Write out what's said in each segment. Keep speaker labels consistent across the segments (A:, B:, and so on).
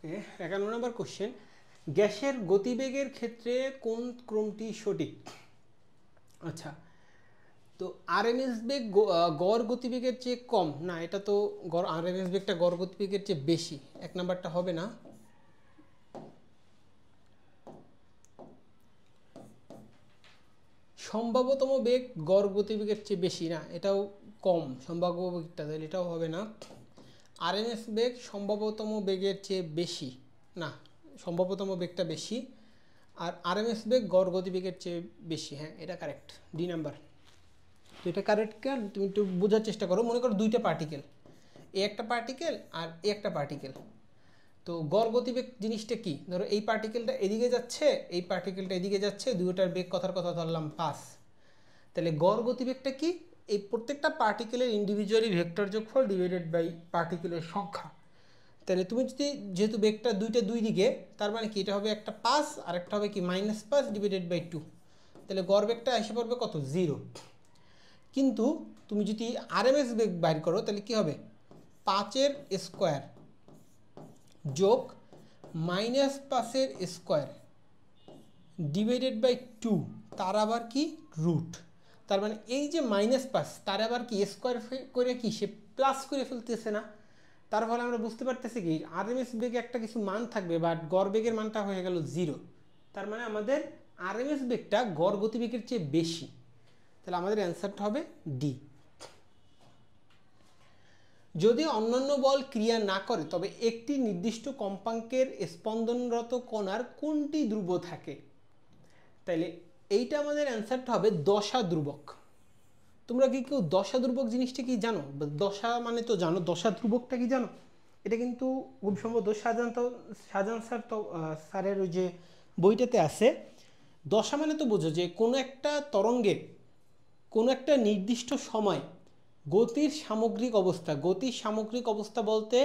A: ওকে 11 নম্বর question, গ্যাসের গতিবেগের ক্ষেত্রে কোন ক্রমটি সঠিক? আচ্ছা, তো আরএমএস বেগ গড় গতিবেগের চেয়ে কম না, এটা তো আরএমএস বেগটা গড় গতিবেগের চেয়ে বেশি, এক নাম্বারটা হবে না। সম্ভাব্যতম বেগ গড় গতিবেগের চেয়ে বেশি না, এটাও কম সম্ভাব্য বেগটা, তাহলে এটাও হবে না। আরএমএস বেগ সম্ভাব্যতম বেগের চেয়ে বেশি না, সম্ভাব্যতম বেগটা বেশি, আর আরএমএস বেগ গড় গতিবেগের চেয়ে বেশি, হ্যাঁ এটা কারেক্ট, ডি নাম্বার। তো এটা কারেক্ট কেন তুমি একটু বোঝার চেষ্টা করো। মনে করো দুইটা পার্টিকেল, এ একটা পার্টিকেল আর এ একটা পার্টিকেল, তো গড় গতিবেগ জিনিসটা কি? ধরো এই পার্টিকেলটা এদিকে যাচ্ছে, এই পার্টিকেলটা এদিকে যাচ্ছে, দুটোটার বেগ কথার কথা ধরলাম 5, তাহলে গড় গতিবেগটা কি? এই প্রত্যেকটা পার্টিকেলের ইন্ডিভিজুয়ালি ভেক্টর যোগফল ডিভাইডেড বাই পার্টিকেলের সংখ্যা। তাহলে তুমি যদি যেহেতু বেগটা দুই দিকে, তার মানে কি এটা হবে একটা 5 আর একটা হবে কি -5 ডিভাইডেড বাই 2, তাহলে গড় বেগটা এসে পড়বে কত? 0। কিন্তু তুমি যদি আরএমএস বেগ বাইর করো তাহলে কি হবে? 5-এর স্কোয়ার যোগ -5-এর স্কোয়ার ডিভাইডেড বাই 2, তার আবার কি রুট। তার মানে এই যে -5 তার আবার কি স্কোয়ার করে কি সে প্লাস করে ফেলতেছে না? তার ফলে আমরা বুঝতে পারতেছি কি আরএমএস বেগে একটা কিছু মান থাকবে, বাট গড় বেগের মানটা হয়ে গেল 0। তার মানে আমাদের আরএমএস বেগটা গড় গতিবেগের চেয়ে বেশি, তাহলে আমাদের অ্যান্সারটা হবে ডি। যদি অন্যান্য বল ক্রিয়া না করে তবে একটি নির্দিষ্ট কম্পাঙ্কের স্পন্দনরত কণার কোনটি ধ্রুব থাকে? তাইলে এইটা আমাদের অ্যান্সারটা হবে দশা ধ্রুবক। তোমরা কি কেউ দশা ধ্রুবক জিনিসটা কি জানো? দশা মানে তো জানো, দশা ধ্রুবকটা কি জানো? এটা কিন্তু খুব সম্ভবত শাহজাহান স্যার তো স্যারের ওই যে বইটাতে আছে। দশা মানে তো বোঝো যে কোনো একটা তরঙ্গের কোনো একটা নির্দিষ্ট সময় গতির সামগ্রিক অবস্থা, গতির সামগ্রিক অবস্থা বলতে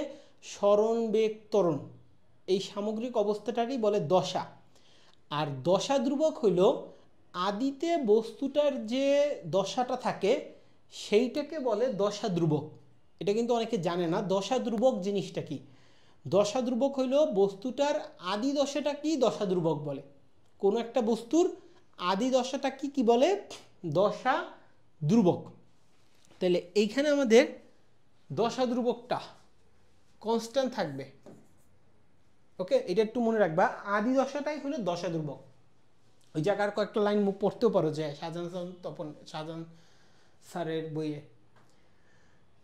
A: সরণ বেগ ত্বরণ, এই সামগ্রিক অবস্থাটারই বলে দশা। আর দশা ধ্রুবক হইল আদিতে বস্তুটার যে দশাটা থাকে সেইটাকে বলে দশা ধ্রুবক। এটা কিন্তু অনেকে জানে না দশা ধ্রুবক জিনিসটা কি। দশা ধ্রুবক হইল বস্তুটার আদি দশাটা কি দশা ধ্রুবক বলে। কোনো একটা বস্তুর আদি দশাটা কি কি বলে? দশা ধ্রুবক। তাহলে এইখানে আমাদের দশা ধ্রুবকটা কনস্ট্যান্ট থাকবে। ওকে, এটা একটু মনে রাখবা, আদি দশাটাই হলো দশা ধ্রুবক। ওই জায়গার কয়েকটা লাইন মুখ পড়তেও পারো যে শাহজাহান স্যারের বইয়ে।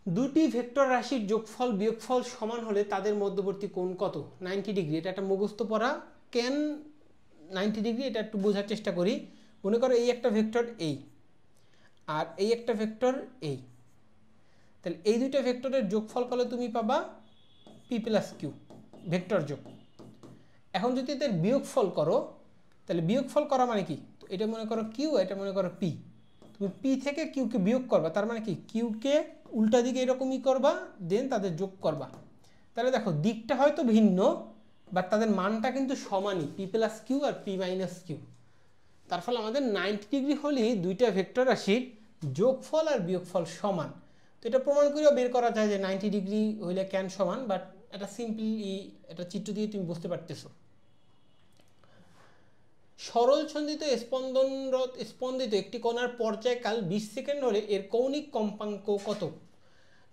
A: দুটি ভেক্টর রাশির যোগফল বিয়োগফল সমান হলে তাদের মধ্যবর্তী কোণ কত? 90 ডিগ্রি। এটা একটা মুখস্থ পড়া। কেন 90 ডিগ্রি এটা একটু বোঝার চেষ্টা করি। মনে করো এই একটা ভেক্টর এই, আর এই একটা ভেক্টর এই, তাহলে এই দুইটা ভেক্টরের যোগফল করলে তুমি পাবা পি প্লাস কিউ, ভেক্টর যোগ। এখন যদি এদের বিয়োগফল করো, তাহলে বিয়োগফল করা মানে কি? তো এটা মনে করো কিউ, এটা মনে করো পি, তুমি পি থেকে কিউকে বিয়োগ করবা, তার মানে কি কিউকে উল্টা দিকে এরকমই করবা, দেন তাদের যোগ করবা। তাহলে দেখো দিকটা হয়তো ভিন্ন, বাট তাদের মানটা কিন্তু সমানই, P plus Q R P minus Q. তার ফলে আমাদের 90 ডিগ্রি হলেই দুইটা ভেক্টর রাশির যোগফল আর বিয়োগফল সমান। তো এটা প্রমাণ করেও বের করা যায় যে 90 ডিগ্রি হইলে কেন সমান, বাট এটা সিম্পলি এটা চিত্র দিয়ে তুমি বুঝতে পারতেছো। সরল ছন্দিত স্পন্দিত একটি কণার পর্যায়কাল 20 সেকেন্ড হলে এর কৌণিক কম্পাঙ্ক কত?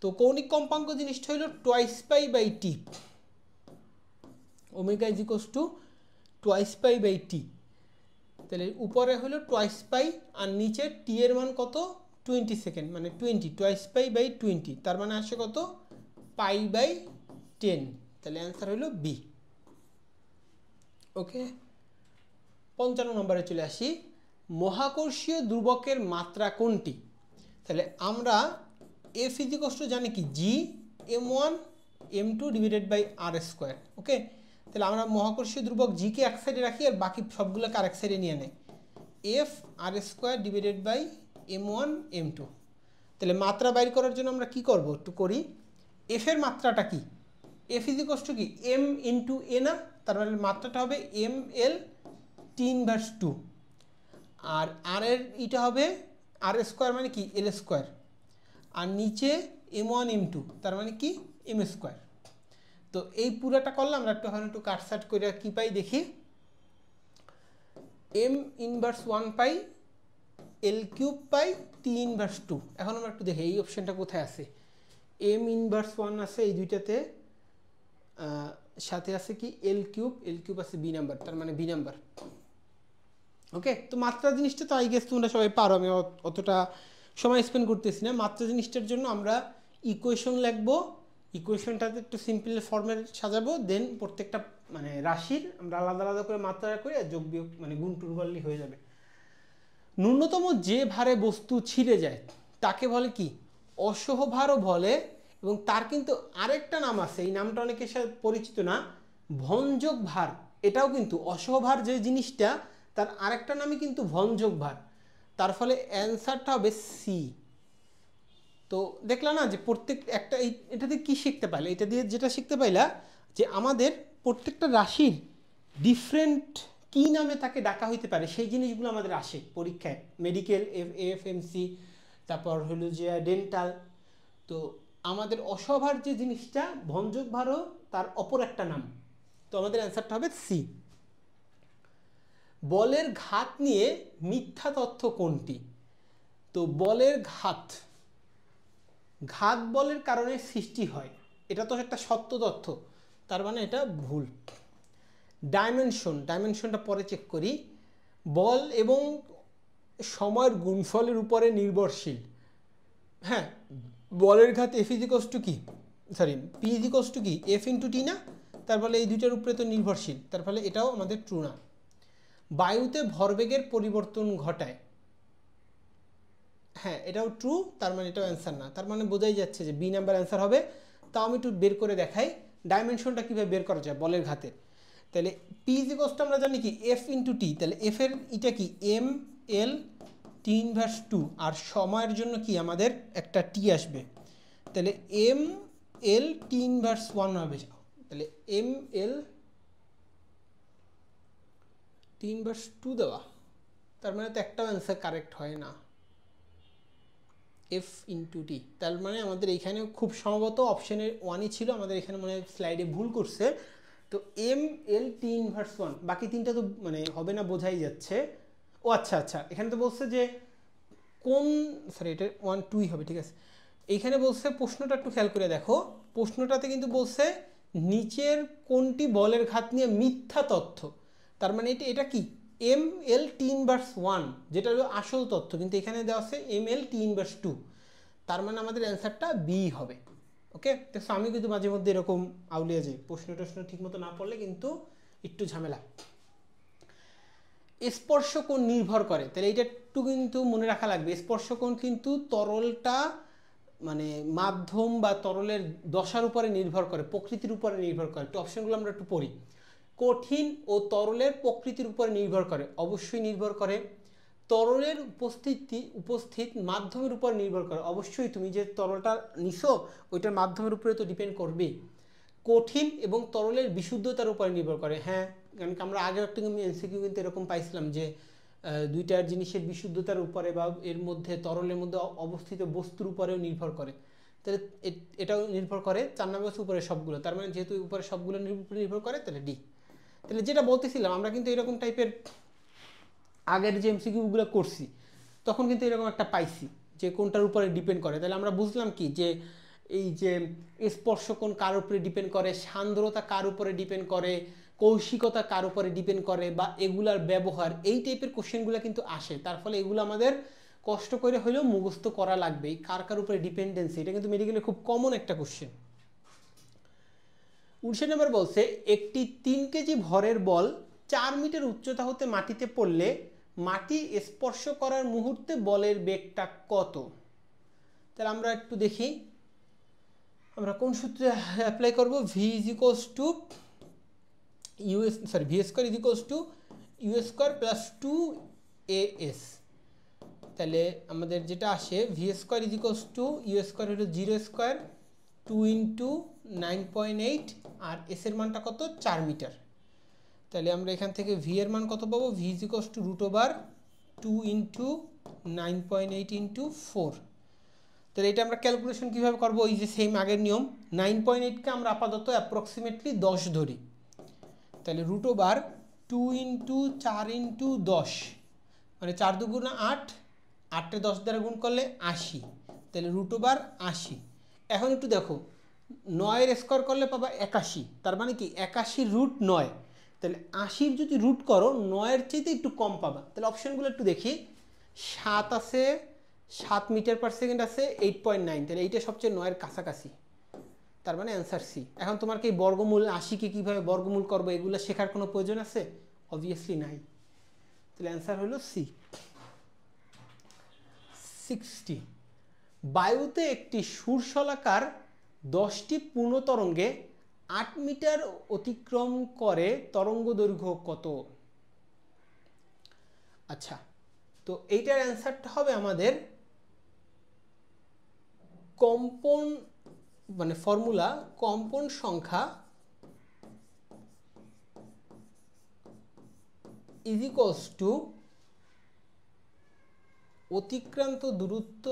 A: তো কৌণিক কম্পাঙ্ক জিনিসটা হলো twice pi by T, omega is equals to twice pi by T. তাহলে উপরে হলো টুয়াইস পাই আর নিচে টি এর মান কত? 20 সেকেন্ড, মানে 20 টুয়াইস পাই বাই 20, তার মানে আসে কত? Pi by 10। তাহলে অ্যান্সার হলো বি। ওকে, 55 নম্বরে চলে আসি। মহাকর্ষীয় ধ্রুবকের মাত্রা কোনটি? তাহলে আমরা এফ ইজ ইকুয়ালস টু জানি কি G m1 m2 divided by R square. Okay, তাহলে আমরা মহাকর্ষীয় ধ্রুবক জিকে এক সাইডে রাখি আর বাকি সবগুলোকে আরেক সাইডে নিয়ে নেই, F R square divided by m1 m2। তাহলে মাত্রা বাইর করার জন্য আমরা কি করব একটু করি। এফ এর মাত্রাটা কি? এফ ইজ ইকুয়ালস টু কি এম ইন্টু এ না, তার মানে মাত্রাটা হবে এম এল 3/2, আর আর এর ইটা হবে আর স্কোয়ার মানে কি এল স্কোয়ার, আর নিচে m1 m2 তার মানে কি এম স্কোয়ার। তো এই পুরাটা করলে আমরা একটু কাটসাট করে কি পাই দেখি, m ইনভার্স 1 পাই, l কিউব পাই, t ইনভার্স 2। এখন আমরা একটু দেখি এই অপশনটা কোথায় আছে। m ইনভার্স 1 আছে এই দুইটাতে, সাথে আছে কি l কিউব আছে b নাম্বার, তার মানে b নাম্বার। ওকে, তো মাত্রা জিনিসটা তো আই গেস তোমরা সবাই পারো, আমি অতটা সময় স্পেন্ড করতেছি না। মাত্রা জিনিসটার জন্য আমরা ইকুয়েশন লিখবো, ইকুয়েশনটাতে একটু সিম্পল ফর্মে সাজাবো, দেন প্রত্যেকটা মানে রাশির আমরা আলাদা আলাদা করে মাত্রা করে যোগ বিয়োগ মানে গুণ টুন করলেই হয়ে যাবে। ন্যূনতম যে ভারে বস্তু ছিঁড়ে যায় তাকে বলে কি, অসহভারও বলে, এবং তার কিন্তু আরেকটা নাম আছে, এই নামটা অনেকের সাথে পরিচিত না, ভঞ্জক ভার। এটাও কিন্তু অসহভার যে জিনিসটা তার আরেকটা নামই কিন্তু ভঞ্জক ভার। তার ফলে অ্যান্সারটা হবে সি। তো দেখলা না যে প্রত্যেক একটা এটাতে কি শিখতে পাইলে, এটা দিয়ে যেটা শিখতে পাইলা যে আমাদের প্রত্যেকটা রাশির ডিফারেন্ট কি নামে তাকে ডাকা হইতে পারে, সেই জিনিসগুলো আমাদের আসে পরীক্ষায়, মেডিকেল, এএফএমসি, তারপর হলো যে ডেন্টাল। তো আমাদের অসভার যে জিনিসটা ভঞ্জক ভারও তার অপর একটা নাম। তো আমাদের অ্যান্সারটা হবে সি। বলের ঘাত নিয়ে মিথ্যা তথ্য কোনটি? তো বলের ঘাত বলের কারণে সৃষ্টি হয়, এটা তো একটা সত্য তথ্য, তার মানে এটা ভুল। ডাইমেনশনটা পরে চেক করি। বল এবং সময়ের গুণফলের উপরে নির্ভরশীল। হ্যাঁ, বলের ঘাত এফ ইজিকস টু কি, সরি পি ইজিকস টু কি এফ ইন্টু টি না, তার ফলে এই দুইটার উপরে তো নির্ভরশীল, তার ফলে এটাও আমাদের ট্রু না। বায়ুতে ভরবেগের পরিবর্তন ঘটায়, হ্যাঁ এটাও ট্রু, তার মানে এটাও অ্যান্সার না, তার মানে বোঝাই যাচ্ছে যে বি নাম্বার অ্যান্সার হবে। তাও আমি একটু বের করে দেখাই ডাইমেনশনটা কীভাবে বের করা যায় বলের ঘাতের। তাহলে পি ইজিকসটা আমরা জানি কি এফ ইন্টু টি, তাহলে এফের এটা কি এম এল টি ইনভার্স 2, আর সময়ের জন্য কি আমাদের একটা টি আসবে, তাহলে এম এল টি ইনভার্স 1 হবে। তাহলে এম এল টি ইনভার্স 2 দেওয়া, তার মানে তো একটাও অ্যান্সার কারেক্ট হয় না, এফ ইন্টু টি। তার মানে আমাদের এইখানে খুব সম্ভবত অপশানের 1ই ছিল, আমাদের এখানে মনে হয় স্লাইডে ভুল করছে। তো এম এল টি ইনভার্স 1, বাকি তিনটা তো মানে হবে না বোঝাই যাচ্ছে। ও আচ্ছা, এখানে তো বলছে যে কোন, সরি এটা 1 2ই হবে, ঠিক আছে। এইখানে বলছে, প্রশ্নটা একটু খেয়াল করে দেখো, প্রশ্নটাতে কিন্তু বলছে নিচের কোনটি বলের ঘাত নিয়ে মিথ্যা তথ্য, তার মানে এটা কি এম এল টি ইনভার্স 1, যেটা হলো আসল তথ্য, কিন্তু এখানে দেওয়া আছে এম এল টি ইনভার্স 2, তার মানে আমাদের অ্যান্সারটা বি হবে। ওকে, দেখো আমি কিন্তু মাঝে মধ্যে এরকম আউলিয়া যাই, প্রশ্ন ঠিক মতো না পড়লে কিন্তু একটু ঝামেলা। স্পর্শকোণ নির্ভর করে, তাহলে এটা একটু কিন্তু মনে রাখা লাগবে, স্পর্শকোণ কিন্তু তরলটা মানে মাধ্যম বা তরলের দশার উপরে নির্ভর করে, প্রকৃতির উপরে নির্ভর করে। তো অপশনগুলো আমরা একটু পড়ি। কঠিন ও তরলের প্রকৃতির উপরে নির্ভর করে, অবশ্যই নির্ভর করে। তরলের উপস্থিত মাধ্যমের উপর নির্ভর করে, অবশ্যই তুমি যে তরলটা নিছো ওইটার মাধ্যমের উপরে তো ডিপেন্ড করবে। কঠিন এবং তরলের বিশুদ্ধতার উপরে নির্ভর করে, হ্যাঁ, কারণ আমরা আগের একটা এমসিকিউ কিন্তু এরকম পাইছিলাম যে দুইটার জিনিসের বিশুদ্ধতার উপরে বা এর মধ্যে তরলের মধ্যে অবস্থিত বস্তুর উপরেও নির্ভর করে, তাহলে এটাও নির্ভর করে। 4 নম্বর উপরে সবগুলো, তার মানে যেহেতু উপরে সবগুলো নির্ভর করে তাহলে ডি। তাহলে যেটা বলতেছিলাম আমরা কিন্তু এরকম টাইপের আগের যে এমসিকিউগুলো করছি তখন কিন্তু এরকম একটা পাইছি যে কোনটার উপরে ডিপেন্ড করে। তাহলে আমরা বুঝলাম কি যে এই যে স্পর্শকোণ কার উপরে ডিপেন্ড করে, সান্দ্রতা কার উপরে ডিপেন্ড করে, কৌশিকতা কার উপরে ডিপেন্ড করে, বা এগুলার ব্যবহার, এই টাইপের কোশ্চেনগুলো কিন্তু আসে। তার ফলে এগুলো আমাদের কষ্ট করে হলেও মুখস্থ করা লাগবে, কার উপরে ডিপেন্ডেন্সি, এটা কিন্তু মেডিকেলে খুব কমন একটা কোশ্চেন। 19 নম্বর বলছে একটি 3 কেজি ভরের বল 4 মিটার উচ্চতা হতে মাটিতে পড়লে মাটি স্পর্শ করার মুহূর্তে বলের বেগটা কত? তাহলে আমরা একটু দেখি আমরা কোন সূত্রে অ্যাপ্লাই করব। V equals to v square equals to u square plus 2as। তাহলে আমাদের যেটা আসে v square equals to u square হলো 0 স্কয়ার 2 ইন্টু 9.8, আর এস এর মানটা কত 4 মিটার। তাহলে আমরা এখান থেকে ভি এর মান কত পাবো, V equals two √2 into 9.8 into 4। তাহলে এটা আমরা ক্যালকুলেশন কীভাবে করবো? ওই যে সেম আগের নিয়ম, 9.8কে আমরা আপাতত অ্যাপ্রক্সিমেটলি 10 ধরি। তাহলে √2 ইন্টু 4 ইন্টু 10, মানে 4 দুগুণা 8, 8 10 দ্বারা গুণ করলে 80, তাহলে √80। এখন একটু দেখো, 9 স্কোয়ার করলে পাবা 81, তার মানে কি 81√9, তাহলে 80 যদি রুট করো 9-এর চাইতে একটু কম পাবা। তাহলে অপশানগুলো একটু দেখি, 7 আছে, 7 মিটার পার সেকেন্ড আছে, 8.9, তাহলে এইটা সবচেয়ে 9-এর কাছাকাছি, তার মানে অ্যান্সার সি। এখন তোমার কি বর্গমূল 80কে কীভাবে বর্গমূল করবো এগুলো শেখার কোনো প্রয়োজন আছে? অবভিয়াসলি নাই। তাহলে অ্যান্সার হলো সি। 60, বায়ুতে একটি সুরশলাকার 10টি পূর্ণ তরঙ্গে 8 মিটার অতিক্রম করে, তরঙ্গ দৈর্ঘ্য কত? আচ্ছা, তো এইটার অ্যান্সারটা হবে আমাদের কম্পন, মানে ফর্মুলা কম্পন সংখ্যা ইজ ইকুয়ালস টু অতিক্রান্ত দূরত্ব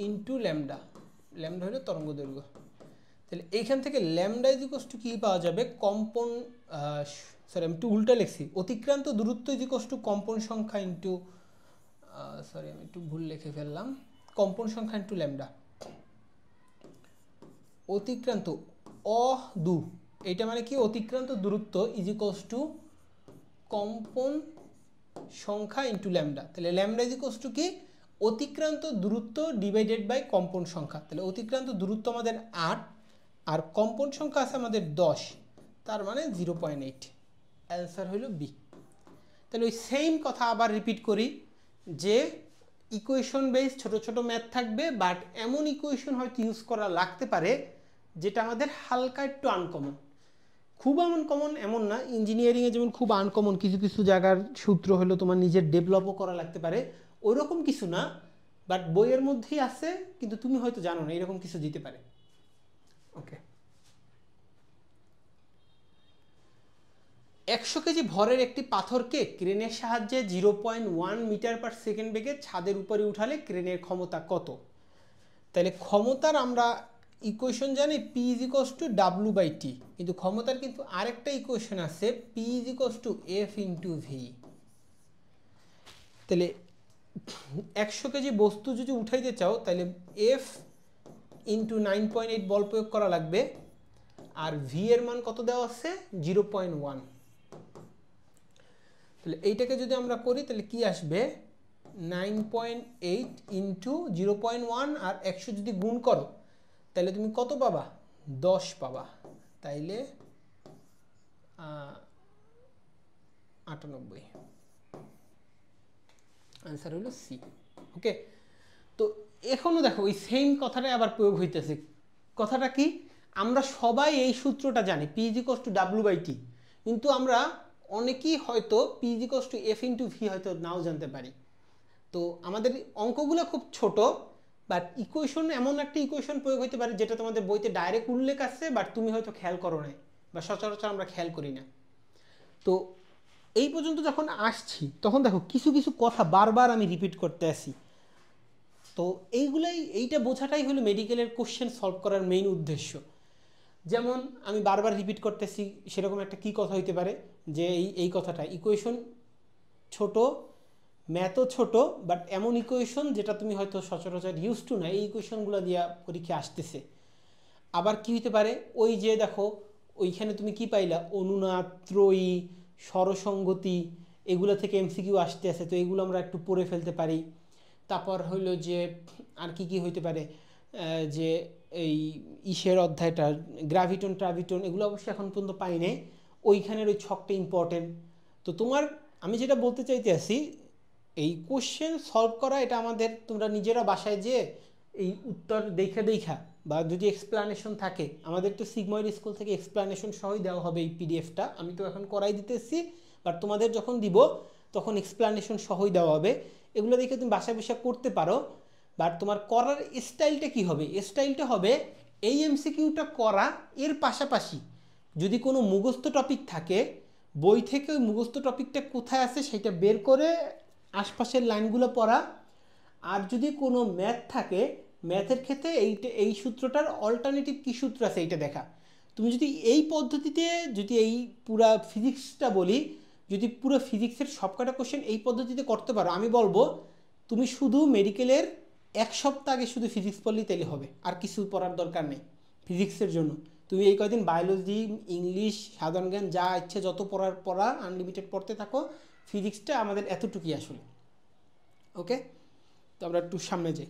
A: ইন্টু ল্যামডা। ল্যামডা হলো তরঙ্গ দৈর্ঘ্য। তাহলে এইখান থেকে ল্যামডা ইজ ইকুয়ালস টু কী পাওয়া যাবে? কম্পন, সরি আমি একটু উল্টা লিখছি, অতিক্রান্ত দূরত্ব ইজ ইকুয়ালস টু কম্পন সংখ্যা ইন্টু, সরি আমি একটু ভুল লিখে ফেললাম, কম্পন সংখ্যা ইন্টু ল্যামডা। অতিক্রান্ত দু, এইটা মানে কি? অতিক্রান্ত দূরত্ব ইজ ইকুয়ালস টু কম্পন সংখ্যা ইন্টু ল্যামডা। তাহলে ল্যামডা ইজ ইকুয়ালস টু কি? অতিক্রান্ত দূরত্ব ডিভাইডেড বাই কম্পন সংখ্যা। তাহলে অতিক্রান্ত দূরত্ব আমাদের 8 আর কম্পন সংখ্যা আছে আমাদের 10, তার মানে 0.8। অ্যান্সার হইল বি। তাহলে ওই সেম কথা আবার রিপিট করি, যে ইকুয়েশন বেস ছোট ছোট ম্যাথ থাকবে, বাট এমন ইকুয়েশন হয়তো ইউজ করা লাগতে পারে যেটা আমাদের হালকা একটু আনকমন। খুব আনকমন এমন না, ইঞ্জিনিয়ারিংয়ে যেমন খুব আনকমন কিছু কিছু জায়গার সূত্র হলো তোমার নিজের ডেভেলপও করা লাগতে পারে, ওইরকম কিছু না, বাট বইয়ের মধ্যেই আছে কিন্তু তুমি হয়তো জানো না, এরকম কিছু দিতে পারে। ওকে, 100 কেজি ভরের একটি পাথরকে ক্রেনের সাহায্যে 0.1 মিটার পার সেকেন্ড বেগে ছাদের উপরে উঠালে ক্রেনের ক্ষমতা কত? তাহলে ক্ষমতার আমরা ইকুয়েশন জানি P is equals two W/T, কিন্তু ক্ষমতার কিন্তু আরেকটা ইকুয়েশন আছে P is equals two F into V. তাহলে 100 কেজি বস্তু যদি উঠাইতে চাও তাহলে F ইন্টু 9.8 বল প্রয়োগ করা লাগবে, আর ভি এর মান কত দেওয়া আছে? 0.1। তাহলে এইটাকে যদি আমরা করি তাহলে কি আসবে? 9.8 ইন্টু 0.1 আর 100 যদি গুণ করো তাহলে তুমি কত পাবা? 10 পাবা। তাইলে 98। আনসার হলো সি। ওকে, তো এখনো দেখো ওই সেম কথাটাই আবার প্রয়োগ হইতেছে। কথাটা কি? আমরা সবাই এই সূত্রটা জানি P is equals two W/T, কিন্তু আমরা অনেকেই হয়তো P is equals two F into V হয়তো নাও জানতে পারি। তো আমাদের অঙ্কগুলো খুব ছোট, বাট ইকুয়েশন এমন একটা ইকুয়েশন প্রয়োগ হতে পারে যেটা তোমাদের বইতে ডাইরেক্ট উল্লেখ আছে, বাট তুমি হয়তো খেয়াল করো না, বা সচরাচর আমরা খেয়াল করি না। তো এই পর্যন্ত যখন আসছি তখন দেখো কিছু কিছু কথা বারবার আমি রিপিট করতে আসি। তো এইটা বোঝাটাই হলো মেডিকেলের কোশ্চেন সলভ করার মেইন উদ্দেশ্য। যেমন আমি বারবার রিপিট করতেছি, সেরকম একটা কি কথা হইতে পারে যে এই কথাটা, ইকুয়েশন ছোট, ম্যাথও ছোট, বাট এমন ইকুয়েশন যেটা তুমি হয়তো সচরাচর ইউজ টু না, এই ইকুয়েশনগুলো দিয়ে পরীক্ষা আসতেছে। আবার কি হইতে পারে, ওই যে দেখো ওইখানে তুমি কি পাইলা? অনুনাদ, ত্রয়ী, স্বরসঙ্গতি, এগুলো থেকে এমসিকিউ আসতে আছে, তো এগুলো আমরা একটু পড়ে ফেলতে পারি। তারপর হইলো যে আর কি কি হইতে পারে, যে এই ইসের অধ্যায়টা গ্র্যাভিটন ট্রাভিটন, এগুলো অবশ্যই এখন পর্যন্ত পাই নাই, ওইখানের ওই ছকটা ইম্পর্টেন্ট। তো তোমার আমি যেটা বলতে চাইতে আসি, এই কোশ্চেন সলভ করা এটা আমাদের, তোমরা নিজেরা বাসায় যে এই উত্তর দেখা বা যদি এক্সপ্লানেশন থাকে, আমাদের তো সিগময়েড স্কুল থেকে এক্সপ্লানেশন সহই দেওয়া হবে এই পিডিএফটা, আমি তো এখন করাই দিতেছি, বাট তোমাদের যখন দিব তখন এক্সপ্লানেশন সহই দেওয়া হবে। এগুলো দেখে তুমি বাসায় বসে করতে পারো, বাট তোমার করার স্টাইলটা কি হবে? স্টাইলটা হবে এই এমসিকিউটা করা, এর পাশাপাশি যদি কোনো মুখস্থ টপিক থাকে বই থেকে ওই মুখস্থ টপিকটা কোথায় আছে সেটা বের করে আশপাশের লাইনগুলো পড়া। আর যদি কোনো ম্যাথ থাকে, ম্যাথের ক্ষেত্রে এই সূত্রটার অল্টারনেটিভ কী সূত্র আছে এইটা দেখা। তুমি যদি এই পদ্ধতিতে, যদি এই পুরা ফিজিক্সটা বলি, যদি পুরো ফিজিক্সের সবকটা কোশ্চেন এই পদ্ধতিতে করতে পারো, আমি বলবো তুমি শুধু মেডিকেলের 1 সপ্তাহ আগে শুধু ফিজিক্স পড়লেই তাহলে হবে, আর কিছু পড়ার দরকার নেই ফিজিক্সের জন্য। তুমি এই কয়দিন বায়োলজি, ইংলিশ, সাধারণ জ্ঞান যা ইচ্ছে যত পড়া আনলিমিটেড পড়তে থাকো। ফিজিক্সটা আমাদের এতটুকুই আসলে। ওকে, তো আমরা একটু সামনে যাই।